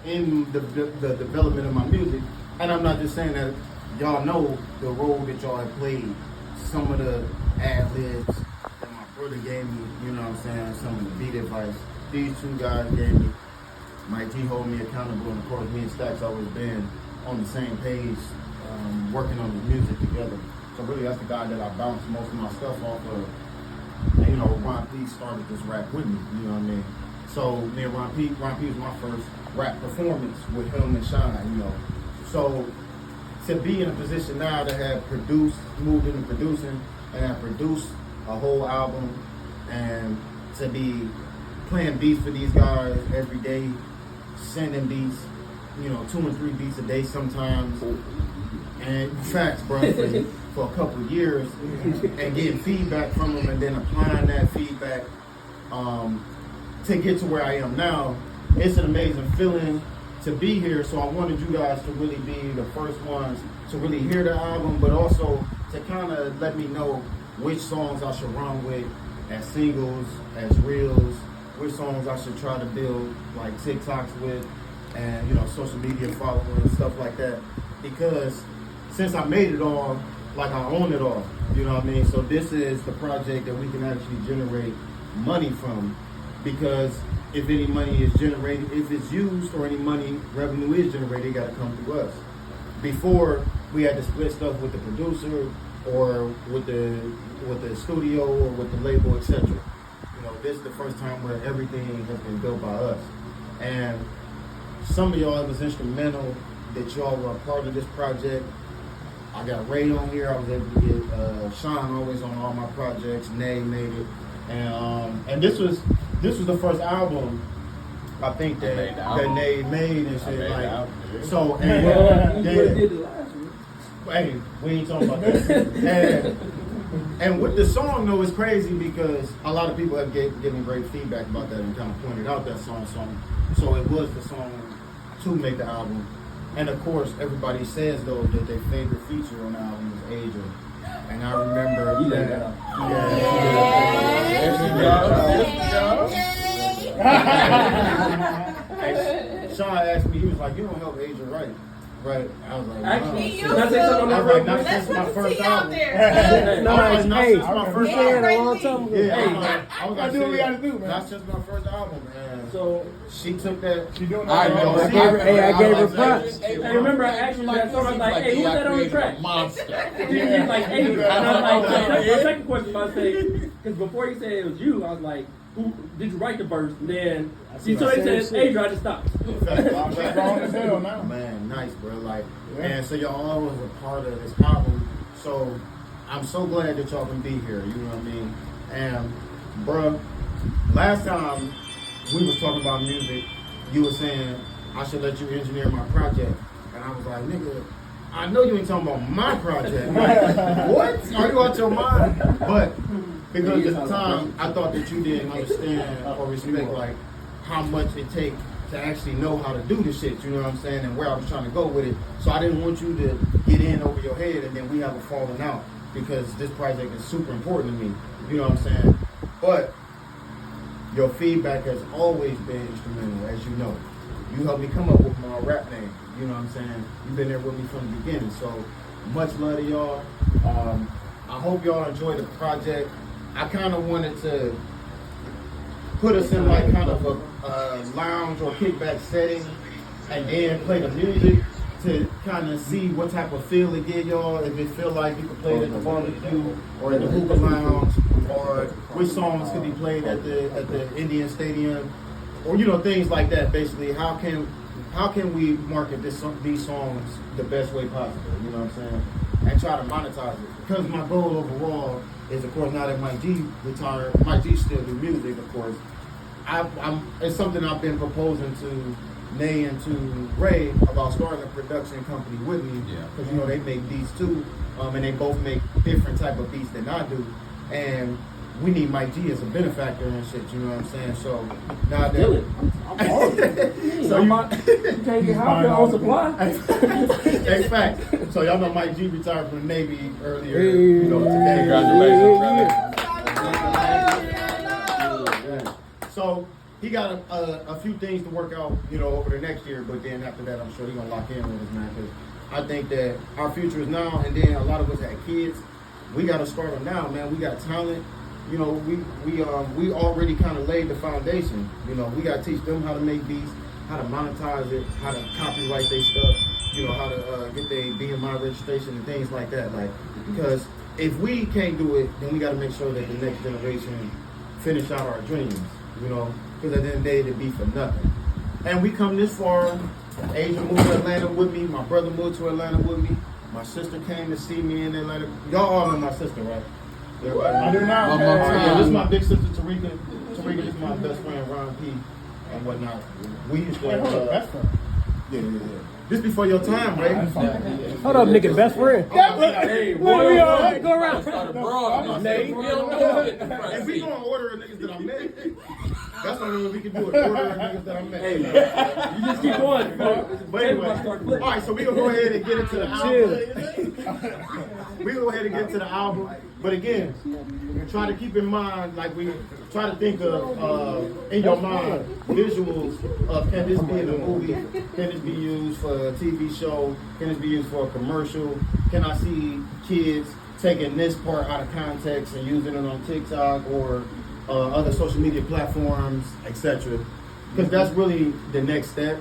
in the development of my music. And I'm not just saying that. Y'all know the role that y'all have played. Some of the ad-libs that my brother gave me, you know what I'm saying, some of the beat advice. These two guys gave me. Mike G hold me accountable, and of course me and Stack's always been on the same page, working on the music together. So really that's the guy that I bounced most of my stuff off of. And, you know, Ron P started this rap with me, you know what I mean? So me and Ron P was my first rap performance with him and Shine, you know. So to be in a position now to have moved into producing, and have produced a whole album, and to be playing beats for these guys every day, sending beats, you know, 2 and 3 beats a day sometimes, and facts, bro, for a couple of years, and getting feedback from them, and then applying that feedback to get to where I am now. It's an amazing feeling to be here, so I wanted you guys to really be the first ones to really hear the album, but also to kind of let me know which songs I should run with as singles, as reels, which songs I should try to build like TikToks with, and you know, social media following and stuff like that. Because since I made it all, like I own it all, you know what I mean? So this is the project that we can actually generate money from, because if any money is generated, if it's used or any money, revenue is generated, it got to come through us. Before, we had to split stuff with the producer or with the studio or with the label, etc. You know, this is the first time where everything has been built by us. And some of y'all, it was instrumental that y'all were a part of this project. I got Ray on here. I was able to get Sean always on all my projects. Nay made it, and this was the first album I think that Nay made and shit like. So and hey, we ain't talking about that. And with the song though, it's crazy because a lot of people have given great feedback about that and kind of pointed out that song. So it was the song to make the album. And of course, everybody says though that their favorite feature on the album is Asia. And I remember Sean asked me, he was like, "You don't help Asia write." Right. I was like, actually, not since my first album. Not since my first album. A long time ago. Yeah, I was I do what we gotta do, man. Not since my first album, man. So she took that. She doing I that. know. I gave her props. Hey, I remember I asked you that song. I was like, "Hey, who's that on the track?" Monster. He's like, "Hey," and I was like, my second question I say, because before he said it was you, I was like, "Who did you write the verse?" And then he says, "Adrian, I just stopped." Man, nice, bro. Like, and so y'all all was a part of this album. So I'm so glad that y'all can be here. You know what I mean? And, bro, last time we was talking about music, you were saying I should let you engineer my project, and I was like, nigga, I know you ain't talking about my project. Like, what? Are you out your mind? But because at the time, I thought that you didn't understand or respect like how much it takes to actually know how to do this shit, you know what I'm saying, and where I was trying to go with it. So I didn't want you to get in over your head and then we have a falling out, because this project is super important to me, you know what I'm saying. But your feedback has always been instrumental, as you know. You helped me come up with my rap name, you know what I'm saying. You've been there with me from the beginning, so much love to y'all. I hope y'all enjoy the project. I kind of wanted to put us in like kind of a lounge or kickback setting, and then play the music to kind of see what type of feel it give y'all. If it feel like you could play it at the barbecue or at the hookah lounge, or which songs could be played at the Indian Stadium, or you know, things like that. Basically, how can we market these songs the best way possible? You know what I'm saying, and try to monetize it. Because my goal overall is, of course, now that Mike G retired, Mike G still do music, of course. It's something I've been proposing to Nay and to Ray about starting a production company with me, because you know they make beats too, and they both make different type of beats than I do, and we need Mike G as a benefactor and shit. You know what I'm saying? So now that so you can't get out your own supply. That's fact. So y'all know Mike G retired from the Navy earlier. You know, today. Congratulations, brother. So he got a few things to work out, you know, over the next year. But then after that, I'm sure he's gonna lock in with us, man. Because I think that our future is now, and then a lot of us had kids. We got to start them now, man. We got talent. You know, we already kind of laid the foundation. You know, we got to teach them how to make beats, how to monetize it, how to copyright their stuff. You know, how to get their BMI registration and things like that. Like, because if we can't do it, then we got to make sure that the next generation finish out our dreams. You know, because at the end of the day, it'd be for nothing. And we come this far. Adrian moved to Atlanta with me. My brother moved to Atlanta with me. My sister came to see me in Atlanta. Y'all all know my sister, right? I do not. Yeah, this is my big sister, Tarika. Tarika is my best friend, Ron P. and whatnot. We used to. Best friend. Yeah. This before your time, right? Hold up, nigga, best friend. Hey, What we all go around? If we gonna order the niggas that I met, that's the only way we can do it. Order the niggas that I met. Hey, you just keep going. But anyway, all right. So we gonna go ahead and get into the album. We gonna go ahead and get into the album. But again, try to keep in mind, like we try to think of in your mind visuals of can this be in a movie? Can this be used for a TV show? Can this be used for a commercial? Can I see kids taking this part out of context and using it on TikTok or other social media platforms, etc.? Because that's really the next step.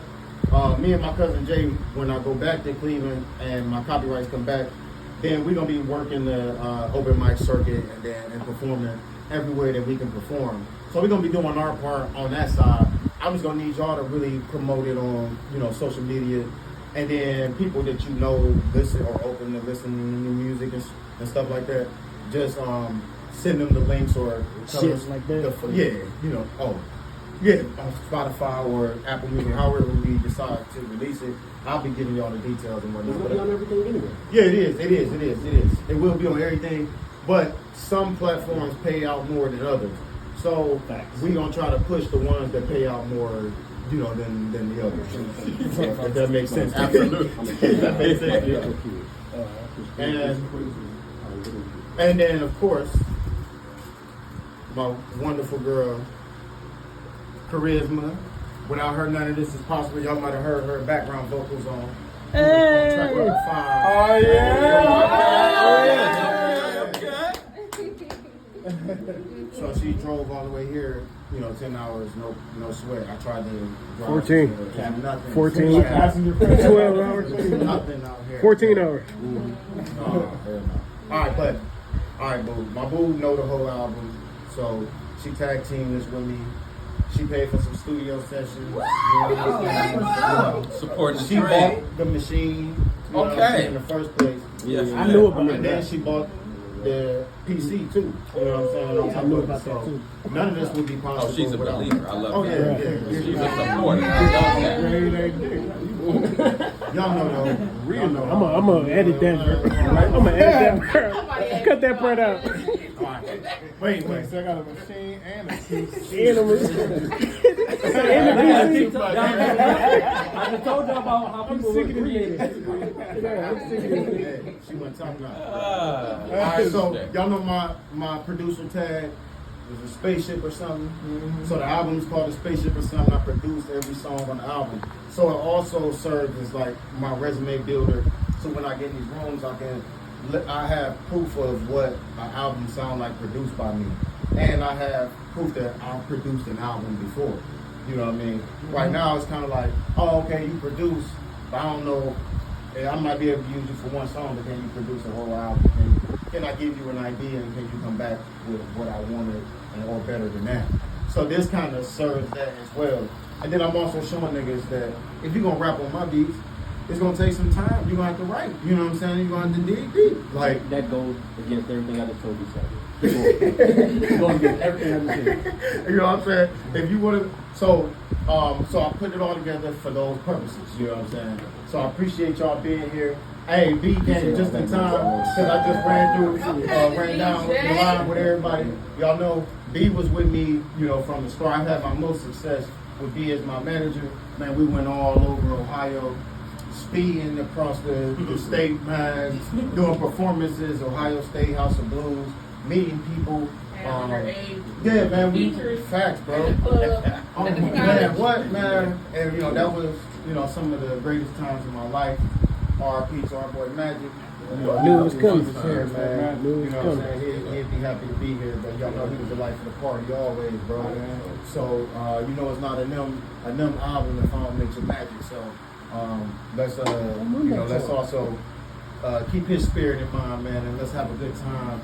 Me and my cousin Jay, when I go back to Cleveland and my copyrights come back, then we're gonna be working the open mic circuit and performing everywhere that we can perform. So we're gonna be doing our part on that side. I'm just gonna need y'all to really promote it on, social media, and then people that listen or open to listen to new music and stuff like that. Just send them the links or Shit like that. On Spotify or Apple Music, however we decide to release it. I'll be giving y'all the details and whatnot. It's gonna be on everything anyway. Yeah, it is. It will be on everything, but some platforms pay out more than others. So we're gonna try to push the ones that pay out more, than the others. If that makes sense. Absolutely. If that makes sense. Yeah. And then of course, my wonderful girl, Charisma. Without her, none of this is possible. Y'all might have heard her background vocals on track number 5. Oh yeah. So she drove all the way here, 10 hours, no sweat. I tried to drive 14. Nothing. 14. 12 hours. Nothing out here. 14 hours. No, hell no. All right, boo. My boo know the whole album, so she tag teamed this with me. She paid for some studio sessions. Support the She bought the machine. Okay. In the first place. Yes. I knew about And that. then she bought the PC too. You know what I'm saying? On top I knew of it. about that So too. None of this would be possible. Oh, she's a without- believer. I love Oh that. yeah. She's a supporter. I love that. Y'all know though. Real know. I'm gonna edit that. I'm gonna edit that part. Cut that part out. Wait. So I got a machine and a piece. And I'm I just told you about how people were created. She went top notch. All right, so y'all know my producer tag was a Spaceship or something. So the album is called a Spaceship or something. I produced every song on the album. So it also serves as like my resume builder. So when I get in these rooms, I have proof of what an album sound like produced by me, and I have proof that I've produced an album before. You know what I mean? Right now it's kind of like, oh, okay, you produce, but I don't know. I might be able to use you for one song, but then you produce a whole album. Can I give you an idea, and can you come back with what I wanted, or better than that? So this kind of serves that as well. And then I'm also showing niggas that if you're gonna rap on my beats, it's gonna take some time. You're gonna have to write. You know what I'm saying? You're gonna have to dig deep. Like That goes against everything I just told you, sir. It's going against everything I just said. you know what I'm saying? If you want to, so I put it all together for those purposes. You know what I'm saying? So I appreciate y'all being here. Hey, B came just in time because I just ran down the line with everybody. Y'all know B was with me, from the start. I had my most success with B as my manager. Man, we went all over Ohio, speeding across the state, man, doing performances, Ohio State House of Blues, meeting people, underage. Yeah, man, we Features. facts, bro. At the club. Oh, At the man, concert. what, man? And, that was, some of the greatest times of my life. R.P. to our boy Magic. Knew it was coming. Here, man. Knew it was What I'm coming. saying? He'd be happy to be here, but y'all know he was the life of the party always, bro. So, it's not a NEM album if I don't mention Magic. So, let's also keep his spirit in mind, man, and let's have a good time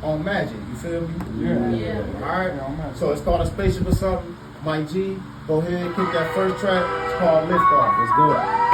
on Magic. You feel me? Yeah. All right. So it's called a Spaceship or something. Mike G, go ahead, kick that first track. It's called Lift Off. Let's go.